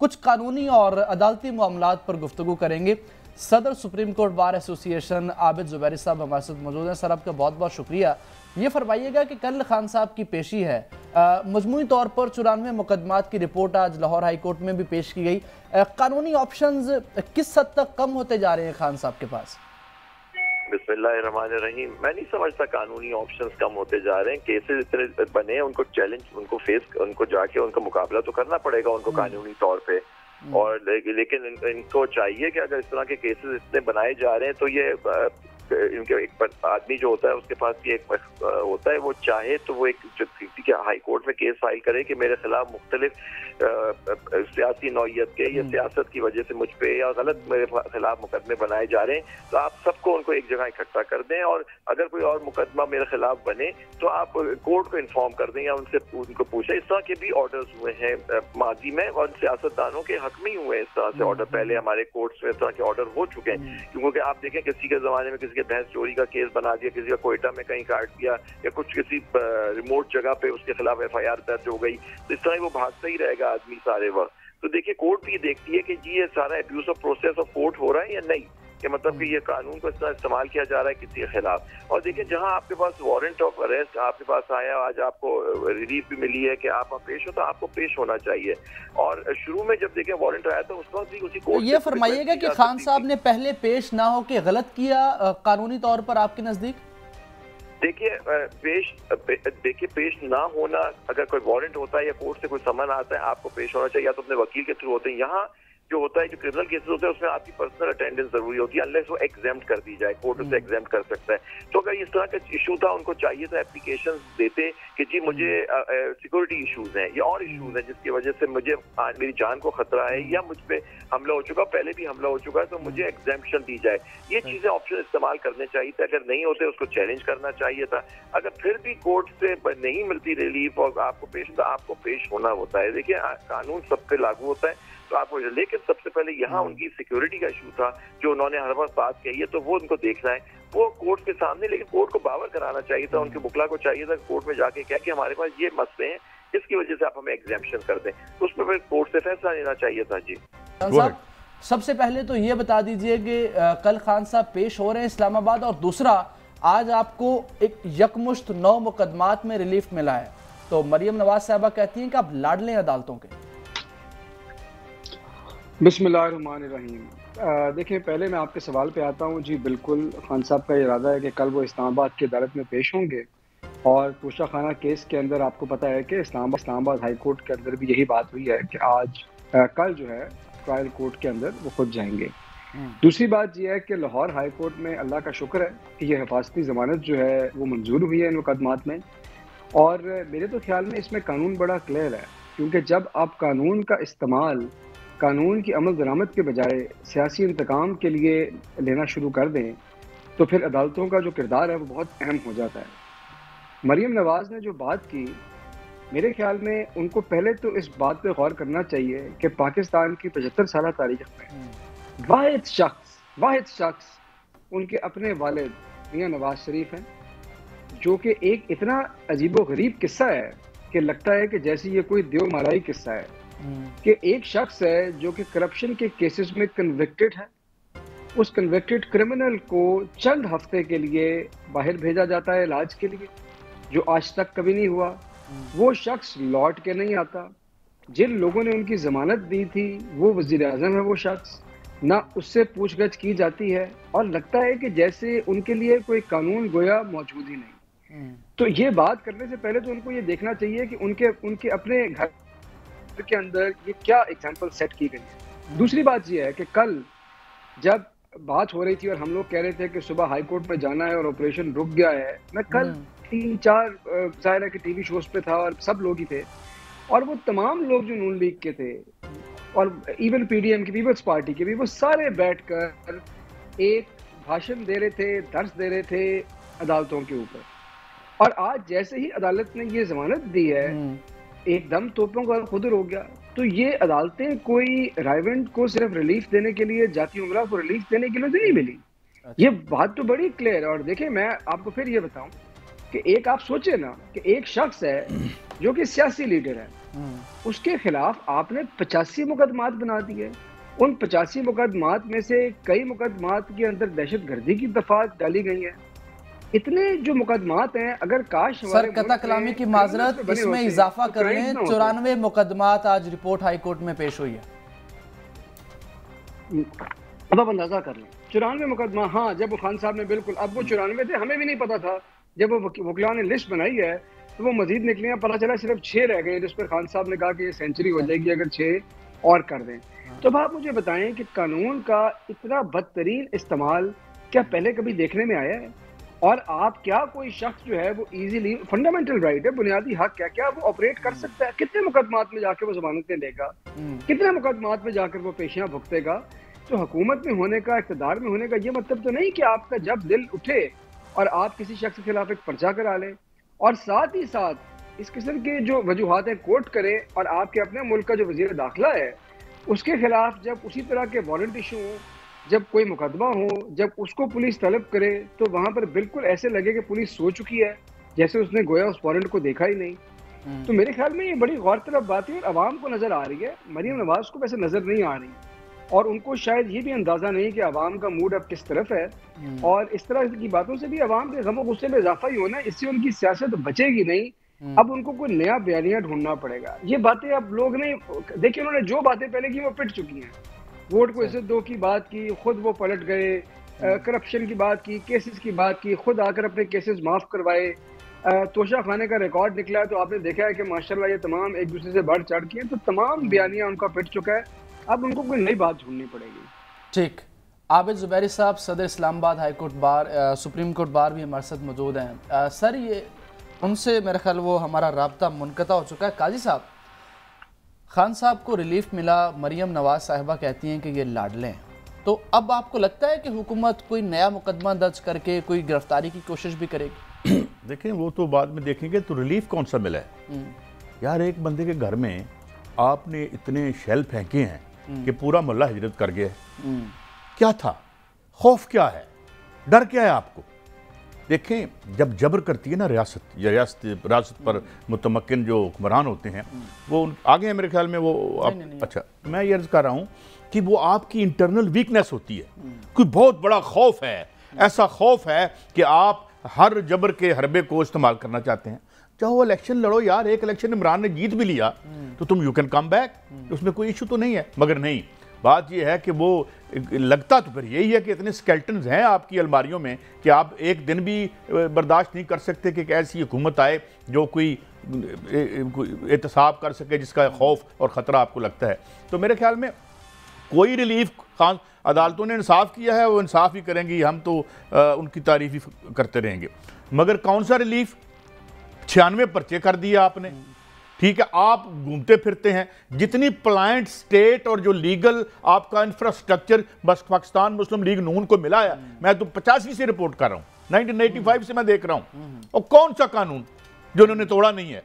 कुछ कानूनी और अदालती मामलात पर गुफ्तगू करेंगे। सदर supreme court bar association Abid Zubairi साहब हमारे साथ मौजूद हैं। सर, आपका बहुत बहुत शुक्रिया। ये फरमाइएगा कि कल खान साहब की पेशी है, मजमूई तौर पर 94 मुकदमात की रिपोर्ट आज लाहौर हाई कोर्ट में भी पेश की गई। कानूनी ऑप्शंस किस हद तक कम होते जा रहे हैं खान साहब के पास? बिस्मिल्लाहिर्रहमानिर्रहीम। मैं नहीं समझता कानूनी ऑप्शंस कम होते जा रहे हैं। केसेस इतने बने हैं, उनको चैलेंज, उनको जाके उनका मुकाबला तो करना पड़ेगा उनको कानूनी तौर पे। और लेकिन इनको चाहिए कि अगर इस तरह के केसेस इतने बनाए जा रहे हैं तो ये इनके एक आदमी जो होता है उसके पास ये एक होता है, वो चाहे तो वो एक किसी के हाई कोर्ट में केस फाइल करे कि मेरे खिलाफ मुख्तलिफ सियासी नौयत के या सियासत की वजह से मुझ पे या गलत मेरे खिलाफ मुकदमे बनाए जा रहे हैं, तो आप सबको उनको एक जगह इकट्ठा कर दें और अगर कोई और मुकदमा मेरे खिलाफ बने तो आप कोर्ट को इन्फॉर्म कर दें या उनसे उनको पूछें। इस तरह के भी ऑर्डर्स हुए हैं माजी में और सियासतदानों के हक में ही हुए हैं इस तरह से ऑर्डर। पहले हमारे कोर्ट्स में इस तरह के ऑर्डर हो चुके हैं, क्योंकि आप देखें किसी के जमाने में किसी के भैंस चोरी का केस बना दिया, किसी का कोयटा में कहीं काट दिया या कुछ किसी रिमोट जगह पे उसके खिलाफ FIR दर्ज हो गई, तो इस तरह वो भागता ही रहेगा आदमी सारे वक्त। तो देखिए कोर्ट भी देखती है कि जी ये सारा abuse of process of court हो रहा है या नहीं, कि मतलब कि ये कानून को इस तरह इस्तेमाल किया जा रहा है किसी के खिलाफ। और देखिए जहां आपके पास वारंट ऑफ अरेस्ट आपके पास आया, आज आपको रिलीफ भी मिली है कि आप पेश हो, तो आपको पेश होना चाहिए। और शुरू में जब देखें वारंट आया तो उस वक्त भी उसी कोर्ट ये फरमाइएगा कि खान साहब ने पहले पेश ना हो के गलत किया कानूनी तौर पर आपके नजदीक? देखिए पेश ना होना, अगर कोई वारंट होता है या कोर्ट से कोई समन आता है आपको पेश होना चाहिए, या तो अपने वकील के थ्रू होते हैं। यहाँ जो होता है, जो क्रिमिनल केसेस होते हैं उसमें आपकी पर्सनल अटेंडेंस जरूरी होती है, अनलेस वो एग्जेम्प्ट कर दी जाए, कोर्ट उसे एग्जेम्प्ट कर सकता है। तो अगर इस तरह का इशू था, उनको चाहिए था एप्लीकेशन देते कि जी मुझे सिक्योरिटी इश्यूज हैं या और इश्यूज हैं जिसकी वजह से मुझे मेरी जान को खतरा है या मुझ पे हमला हो चुका, पहले भी हमला हो चुका है, तो मुझे एग्जेम्पशन दी जाए। ये चीजें ऑप्शन इस्तेमाल करने चाहिए थे। अगर नहीं होते उसको चैलेंज करना चाहिए था। अगर फिर भी कोर्ट से नहीं मिलती रिलीफ और आपको पेश होना होता है। देखिए कानून सब पे लागू होता है तो आपको, लेकिन सबसे पहले यहाँ उनकी सिक्योरिटी का इशू था जो उन्होंने हर वक्त बात कही है, तो वो उनको देखना है, वो कोर्ट के सामने। लेकिन कोर्ट को बावर कराना चाहिए था, उनके मुखला को चाहिए था कोर्ट में जाके कह कि हमारे पास ये मसले हैं जिसकी वजह से आप हमें एग्जेम्पशन कर दें, तो उसमें फिर कोर्ट से फैसला लेना चाहिए था। जी साहब, सबसे पहले तो ये बता दीजिए कि कल खान साहब पेश हो रहे हैं इस्लामाबाद, और दूसरा आज आपको एक यकमुश्त 9 मुकदमात में रिलीफ मिला है, तो मरियम नवाज साहबा कहती हैं कि आप लाडले अदालतों के। बिस्मिल्लाहिर्रहमानिर्रहीम। देखिए पहले मैं आपके सवाल पे आता हूँ। जी बिल्कुल, खान साहब का इरादा है कि कल वो इस्लामाबाद की अदालत में पेश होंगे, और पूछा खाना केस के अंदर आपको पता है कि इस्लामाबाद हाई कोर्ट के अंदर भी यही बात हुई है कि आज कल जो है ट्रायल कोर्ट के अंदर वो खुद जाएंगे। दूसरी बात यह है कि लाहौर हाई कोर्ट में अल्लाह का शुक्र है कि ये हिफाजती ज़मानत जो है वो मंजूर हुई है इन मुकदमात में। और मेरे तो ख्याल में इसमें कानून बड़ा क्लियर है, क्योंकि जब आप कानून का इस्तेमाल कानून की अमल दरामद के बजाय सियासी इंतकाम के लिए लेना शुरू कर दें तो फिर अदालतों का जो किरदार है वो बहुत अहम हो जाता है। मरियम नवाज ने जो बात की, मेरे ख्याल में उनको पहले तो इस बात पे गौर करना चाहिए कि पाकिस्तान की 75 साल तारीख में वाहिद शख्स उनके अपने वालिद मियां नवाज शरीफ हैं, जो कि एक इतना अजीबो गरीब किस्सा है कि लगता है कि जैसे ये कोई देव माराई किस्सा है, कि एक शख्स है जो कि करप्शन के केसेस में कन्विक्टेड है। उस कन्विक्टेड क्रिमिनल को चंद हफ्ते के लिए बाहर भेजा जाता है इलाज के लिए, जो आज तक कभी नहीं हुआ। वो शख्स लौट के नहीं आता। जिन लोगों ने उनकी जमानत दी थी वो वजीर आजम है, वो शख्स ना उससे पूछगछ की जाती है, और लगता है कि जैसे उनके लिए कोई कानून गोया मौजूद ही नहीं। तो ये बात करने से पहले तो उनको ये देखना चाहिए कि उनके अपने घर के अंदर ये क्या एग्जाम्पल सेट की गई है। दूसरी बात ये है कि कल जब बात हो रही थी और हम लोग कह रहे थे कि सुबह हाई कोर्ट में जाना है और ऑपरेशन रुक गया है, मैं कल 3-4 ज़ाहिर है कि टीवी शोज पे था और सब लोग ही थे, और वो तमाम लोग जो नून लीग के थे और इवन PDM की, पीपल्स पार्टी के भी, वो सारे बैठकर एक भाषण दे रहे थे, दर्स दे रहे थे अदालतों के ऊपर। और आज जैसे ही अदालत ने ये जमानत दी है, एकदम तोपों का खुदर हो गया। तो ये अदालतें कोई रायवेंट को सिर्फ रिलीफ देने के लिए, जाती उमरा को रिलीफ देने के लिए तो नहीं मिली। ये बात तो बड़ी क्लियर है। और देखिए मैं आपको फिर ये बताऊं कि एक आप सोचे ना कि एक शख्स है जो कि सियासी लीडर है, उसके खिलाफ आपने 85 मुकदमात बना दिए। उन 85 मुकदमात में से कई मुकदमात के अंदर दहशतगर्दी की दफात डाली गई है। इतने जो मुकदमात हैं, अगर काश सर कता कलामी की माजरत, इसमें इजाफा कर लें, 94 मुकदमात आज रिपोर्ट हाई कोर्ट में पेश हुई है। अब आप अंदाजा कर लें 94 मुकदमा। हाँ, जब वो खान साहब ने बिल्कुल, अब वो 94 थे, हमें भी नहीं पता था। जब वो वकीलों ने लिस्ट बनाई है तो वो मजीद निकले हैं, पता चला सिर्फ 6 रह गए, जिस पर खान साहब ने कहा कि ये सेंचुरी हो जाएगी अगर 6 और कर दें। तो अब आप मुझे बताएं कि कानून का इतना बदतरीन इस्तेमाल क्या पहले कभी देखने में आया है? और आप क्या कोई शख्स जो है वो इजीली, फंडामेंटल राइट है, बुनियादी हक है, क्या वो ऑपरेट कर सकता है? कितने मुकदमात में जाकर वो जमानतें लेगा, कितने मुकदमात में जाकर वो पेशियां भुगतेगा? तो हुकूमत में होने का, इक़्तिदार में होने का ये मतलब तो नहीं कि आपका जब दिल उठे और आप किसी शख्स के खिलाफ एक पर्चा करा लें और साथ ही साथ इस किस्म के जो वजूहात हैं कोर्ट करें, और आपके अपने मुल्क का जो वज़ीर दाखिला है उसके खिलाफ जब उसी तरह के वारंट इशू हो, जब कोई मुकदमा हो, जब उसको पुलिस तलब करे, तो वहां पर बिल्कुल ऐसे लगे कि पुलिस सो चुकी है, जैसे उसने गोया उस वारंट को देखा ही नहीं। तो मेरे ख्याल में ये बड़ी गौरतलब बात है और अवाम को नजर आ रही है। मरीम नवाज को वैसे नजर नहीं आ रही, और उनको शायद ये भी अंदाजा नहीं कि अवाम का मूड अब किस तरफ है, और इस तरह की बातों से भी अवाम के गम गुस्से में इजाफा ही होना, इससे उनकी सियासत बचेगी नहीं। अब उनको कोई नया बयानिया ढूंढना पड़ेगा। ये बातें अब लोग नहीं, देखिए उन्होंने जो बातें पहले की वो पिट चुकी हैं। वोट को इज्जत दो की बात की, खुद वो पलट गए, करप्शन की बात की, केसेस की बात की, खुद आकर अपने केसेस माफ करवाए, तोशा खाने का रिकॉर्ड निकला तो आपने देखा है कि माशाल्लाह ये तमाम एक दूसरे से बढ़ चढ़ के, तो तमाम बयानिया उनका पिट चुका है। अब उनको कोई नई बात ढूंढनी पड़ेगी। ठीक, आबिद ज़ुबैरी साहब सदर Islamabad high court bar, supreme court bar भी हमारे साथ मौजूद हैं। सर ये उनसे मेरा ख्याल वो हमारा राब्ता मुनक़ता हो चुका है। काजी साहब, खान साहब को रिलीफ मिला, मरियम नवाज साहिबा कहती हैं कि ये लाडले हैं, तो अब आपको लगता है कि हुकूमत कोई नया मुकदमा दर्ज करके कोई गिरफ्तारी की कोशिश भी करेगी? देखें वो तो बाद में देखेंगे। तो रिलीफ कौन सा मिला है यार? एक बंदे के घर में आपने इतने शेल फेंके हैं कि पूरा मोहल्ला हिजरत कर गया। क्या था? खौफ क्या है? डर क्या है आपको? देखें जब जबर करती है ना रियासत पर मुतमक्किन जो हुक्मरान होते हैं, वो आगे हैं मेरे ख्याल में वो नहीं। अच्छा, मैं ये अर्ज कर रहा हूँ कि वो आपकी इंटरनल वीकनेस होती है। कोई बहुत बड़ा खौफ है, ऐसा खौफ है कि आप हर जबर के हरबे को इस्तेमाल करना चाहते हैं। चाहो इलेक्शन लड़ो यार, एक इलेक्शन इमरान ने जीत भी लिया तो तुम यू कैन कम बैक, उसमें कोई इशू तो नहीं है। मगर नहीं, बात यह है कि वो लगता तो फिर यही है कि इतने स्केल्टन्स हैं आपकी अलमारियों में कि आप एक दिन भी बर्दाश्त नहीं कर सकते कि ऐसी हुकूमत आए जो कोई एहतसाब कर सके, जिसका खौफ और ख़तरा आपको लगता है। तो मेरे ख्याल में कोई रिलीफ, खान अदालतों ने इंसाफ किया है, वो इंसाफ ही करेंगी, हम तो उनकी तारीफ ही करते रहेंगे। मगर कौन सा रिलीफ? 96 पर्चे कर दिए आपने, ठीक है, आप घूमते फिरते हैं। जितनी प्लाइंट स्टेट और जो लीगल आपका इंफ्रास्ट्रक्चर बस पाकिस्तान मुस्लिम लीग नून को मिला है, मैं तो 85 से रिपोर्ट कर रहा हूँ, 1985 से मैं देख रहा हूँ, और कौन सा कानून जो उन्होंने तोड़ा नहीं है?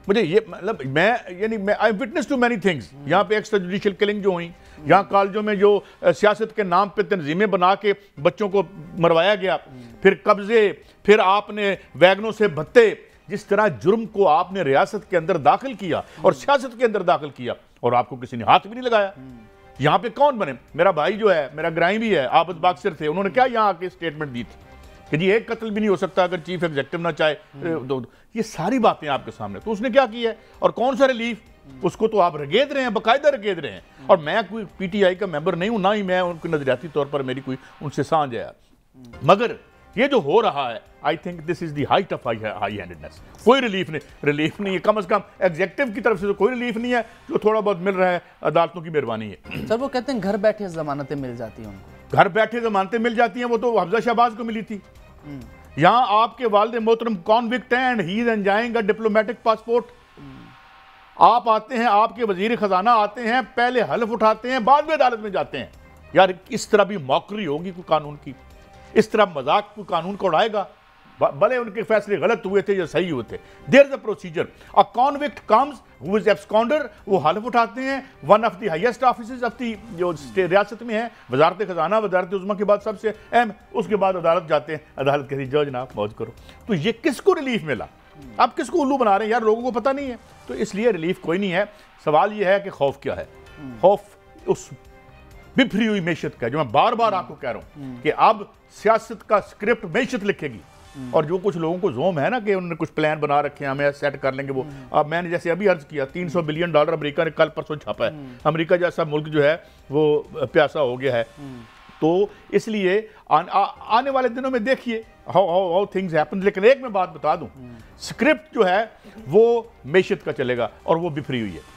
मुझे ये मतलब मैं आई विटनेस टू मैनी थिंग्स। यहाँ पे एक्स्ट्रा जुडिशियल किलिंग जो हुई, यहाँ कॉलेजों में जो सियासत के नाम पे तंजीमें बना के बच्चों को मरवाया गया, फिर कब्जे, फिर आपने वैगनों से भत्ते, जिस तरह जुर्म को आपने रियासत के अंदर दाखिल किया और सियासत के अंदर दाखिल किया, और आपको किसी ने हाथ भी नहीं लगाया। यहाँ पे कौन बने? मेरा भाई जो है, मेरा ग्राई भी है, आबिद बाक्सर थे, उन्होंने क्या यहाँ आके स्टेटमेंट दी थी कि जी एक कत्ल भी नहीं हो सकता अगर चीफ एग्जीक्यूटिव ना चाहे। ये सारी बातें आपके सामने। तो उसने क्या किया है और कौन सा रिलीफ? उसको तो आप रगेद रहे हैं, बाकायदा रगेद रहे हैं। और मैं कोई पीटीआई का मेंबर नहीं हूं, ना ही मैं उनकी नजरियाती तौर पर मेरी कोई उनसे सांझ है, मगर ये जो हो रहा है, I think this is the height of high handedness. कोई रिलीफ नहीं है, कम से कम एग्जीक्यूटिव की तरफ से तो कोई रिलीफ नहीं है। जो थोड़ा बहुत मिल रहा है अदालतों की मेहरबानी है। सर वो कहते हैं घर बैठे जमानतें मिल जाती हैं उनको। घर बैठे जमानतें मिल जाती हैं, वो तो हफ्जा शहबाज को मिली थी। यहाँ आपके वालिद मोहतरम कॉन्विक्ट हैं and he is enjoying a diplomatic passport. आप आते हैं, आपके वजीर खजाना आते हैं, पहले हल्फ उठाते हैं, बाद में अदालत में जाते हैं। यार इस तरह भी मौकरी होगी कोई कानून की? इस तरह मजाक कोई कानून को उड़ाएगा? भले उनके फैसले गलत हुए थे या सही हुए थे, there is a procedure. A convict comes who is absconder, वो हल्फ उठाते हैं। One of the highest officers of the जो रियासत में है, वजारत खजाना, वजारत उज़्मा के बाद सबसे अहम, उसके बाद अदालत जाते हैं। अदालत कहती जज ना मौज करो। तो ये किसको रिलीफ मिला? आप किसको उल्लू बना रहे हैं यार, लोगों को पता नहीं है। तो इसलिए रिलीफ कोई नहीं है। सवाल यह है कि खौफ क्या है। खौफ उस बिफरी हुई मैशत का, जो मैं बार बार आपको कह रहा हूं कि अब सियासत का स्क्रिप्ट मैशत लिखेगी। और जो कुछ लोगों को जोम है ना कि उन्होंने कुछ प्लान बना रखे हैं, हमें सेट कर लेंगे वो। अब मैंने जैसे अभी अर्ज किया, $300 बिलियन अमेरिका ने कल परसों छापा है। अमेरिका जैसा मुल्क जो है वो प्यासा हो गया है। तो इसलिए आने वाले दिनों में देखिए हाउ थिंग्स हैपन। लेकिन एक मैं बात बता दूं, स्क्रिप्ट जो है वो मैशत का चलेगा और वो बिफरी हुई है।